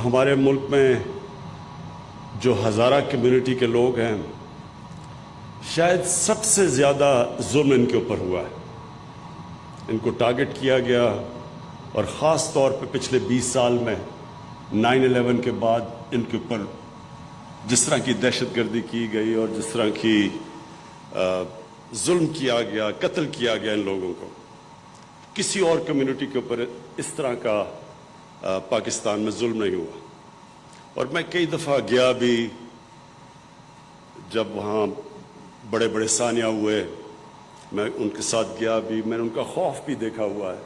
ہمارے ملک میں جو ہزارہ کمیونٹی کے لوگ ہیں، شاید سب سے زیادہ ظلم ان کے اوپر ہوا ہے. ان کو ٹارگٹ کیا گیا، اور خاص طور پہ پچھلے 20 سال میں 9/11 کے بعد ان کے اوپر جس طرح کی دہشت گردی کی گئی اور جس طرح کی ظلم کیا گیا، قتل کیا گیا ان لوگوں کو، کسی اور کمیونٹی کے اوپر اس طرح کا پاکستان میں ظلم نہیں ہوا. اور میں کئی دفعہ گیا بھی، جب وہاں بڑے بڑے سانیہ ہوئے میں ان کے ساتھ گیا بھی، میں نے ان کا خوف بھی دیکھا ہوا ہے.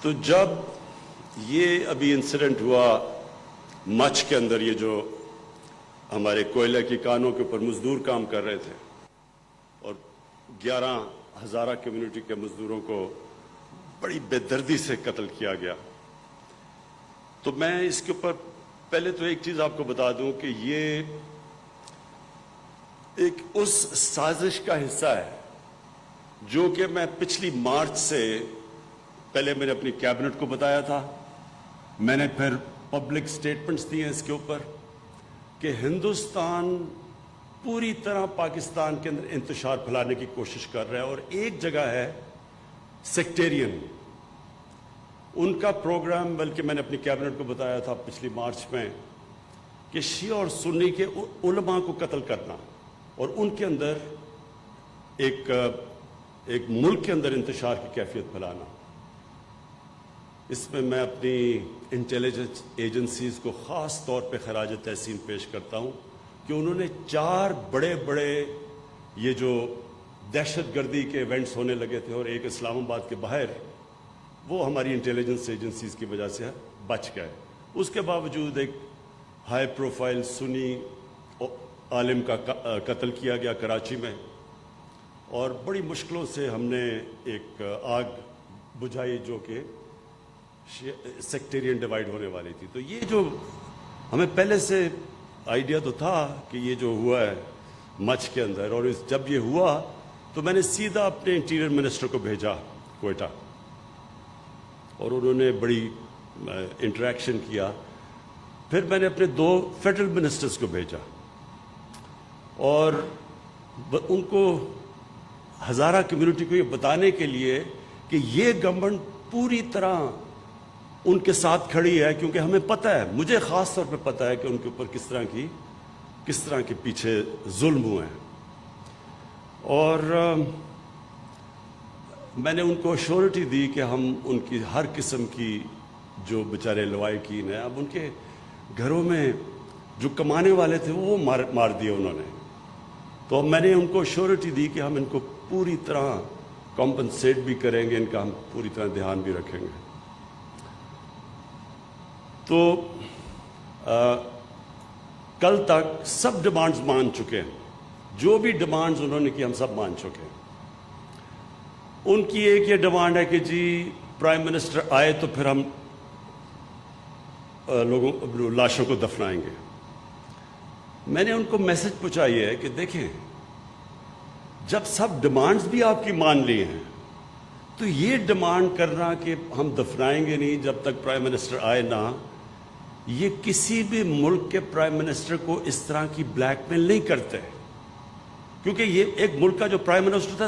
تو جب یہ ابھی انسیڈنٹ ہوا مچھ کے اندر، یہ جو ہمارے کوئلہ کی کانوں کے اوپر مزدور کام کر رہے تھے اور 11,000 کمیونٹی کے مزدوروں کو بڑی بے دردی سے قتل کیا گیا، تو میں اس کے اوپر پہلے تو ایک چیز آپ کو بتا دوں کہ یہ ایک اس سازش کا حصہ ہے جو کہ میں پچھلی مارچ سے پہلے میں نے اپنی کیبنٹ کو بتایا تھا. میں نے پھر پبلک سٹیٹمنٹس دیے اس کے اوپر کہ ہندوستان پوری طرح پاکستان کے اندر انتشار پھیلانے کی کوشش کر رہا ہے، اور ایک جگہ ہے سیکٹیرین ان کا پروگرام. بلکہ میں نے اپنی کیبنٹ کو بتایا تھا پچھلی مارچ میں کہ شیعہ اور سنی کے علماء کو قتل کرنا اور ان کے اندر ایک ملک کے اندر انتشار کی کیفیت پھیلانا. اس میں میں اپنی انٹیلیجنس ایجنسیز کو خاص طور پہ خراج تحسین پیش کرتا ہوں کہ انہوں نے 4 بڑے بڑے یہ جو دہشت گردی کے ایونٹس ہونے لگے تھے، اور ایک اسلام آباد کے باہر، وہ ہماری انٹیلیجنس ایجنسیز کی وجہ سے بچ گئے. اس کے باوجود ایک ہائی پروفائل سنی عالم کا قتل کیا گیا کراچی میں، اور بڑی مشکلوں سے ہم نے ایک آگ بجھائی جو کہ سیکٹیرین ڈیوائیڈ ہونے والی تھی. تو یہ جو ہمیں پہلے سے آئیڈیا تو تھا کہ یہ جو ہوا ہے مچھ کے اندر، اور جب یہ ہوا تو میں نے سیدھا اپنے انٹیریئر منسٹر کو بھیجا کوئٹہ، اور انہوں نے بڑی انٹریکشن کیا. پھر میں نے اپنے 2 فیڈرل منسٹرز کو بھیجا، اور ان کو ہزارہ کمیونٹی کو یہ بتانے کے لیے کہ یہ گورنمنٹ پوری طرح ان کے ساتھ کھڑی ہے، کیونکہ ہمیں پتہ ہے، مجھے خاص طور پہ پتہ ہے کہ ان کے اوپر کس طرح کے پیچھے ظلم ہوئے ہیں. اور میں نے ان کو ایشورٹی دی کہ ہم ان کی ہر قسم کی جو بیچارے لوائقین ہیں، اب ان کے گھروں میں جو کمانے والے تھے وہ مار دیے انہوں نے، تو میں نے ان کو ایشورٹی دی کہ ہم ان کو پوری طرح کمپنسیٹ بھی کریں گے، ان کا ہم پوری طرح دھیان بھی رکھیں گے. تو کل تک سب ڈیمانڈز مان چکے ہیں، جو بھی ڈیمانڈز انہوں نے کی ہم سب مان چکے ہیں. ان کی ایک یہ ڈیمانڈ ہے کہ جی پرائم منسٹر آئے تو پھر ہم لاشوں کو دفنائیں گے. میں نے ان کو میسج پہنچائی ہے کہ دیکھیں، جب سب ڈیمانڈز بھی آپ کی مان لی ہیں تو یہ ڈیمانڈ کرنا کہ ہم دفنائیں گے نہیں جب تک پرائم منسٹر آئے نہ، یہ کسی بھی ملک کے پرائم منسٹر کو اس طرح کی بلیک میل نہیں کرتے، کیونکہ یہ ایک ملک کا جو پرائم منسٹر تھا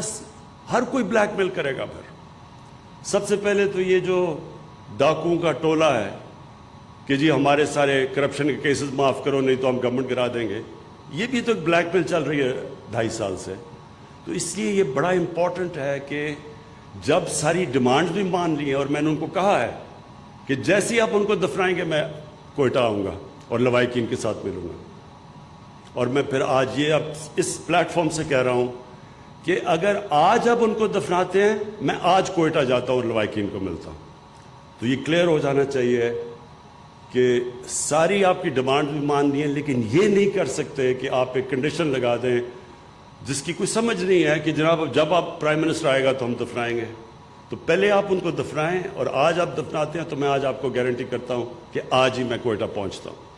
ہر کوئی بلیک میل کرے گا. پھر سب سے پہلے تو یہ جو ڈاکوؤں کا ٹولہ ہے کہ جی ہمارے سارے کرپشن کے کیسز معاف کرو نہیں تو ہم گورنمنٹ گرا دیں گے، یہ بھی تو ایک بلیک میل چل رہی ہے 2.5 سال سے. تو اس لیے یہ بڑا امپورٹنٹ ہے کہ جب ساری ڈیمانڈز بھی مان لی ہیں، اور میں نے ان کو کہا ہے کہ جیسے ہی آپ ان کو دفنائیں گے میں کوئٹہ آؤں گا اور لوائقین کے ساتھ ملوں گا. اور میں پھر آج یہ اب اس پلیٹ فارم سے کہہ رہا ہوں کہ اگر آج اب ان کو دفناتے ہیں، میں آج کوئٹہ جاتا ہوں اور لوائقین کو ملتا ہوں. تو یہ کلیئر ہو جانا چاہیے کہ ساری آپ کی ڈیمانڈ بھی مان دی ہیں، لیکن یہ نہیں کر سکتے کہ آپ ایک کنڈیشن لگا دیں جس کی کوئی سمجھ نہیں ہے کہ جناب جب آپ پرائم منسٹر آئے گا تو ہم دفنائیں گے. تو پہلے آپ ان کو دفنائیں، اور آج آپ دفناتے ہیں تو میں آج آپ کو گارنٹی کرتا ہوں کہ آج ہی میں کوئٹہ پہنچتا ہوں.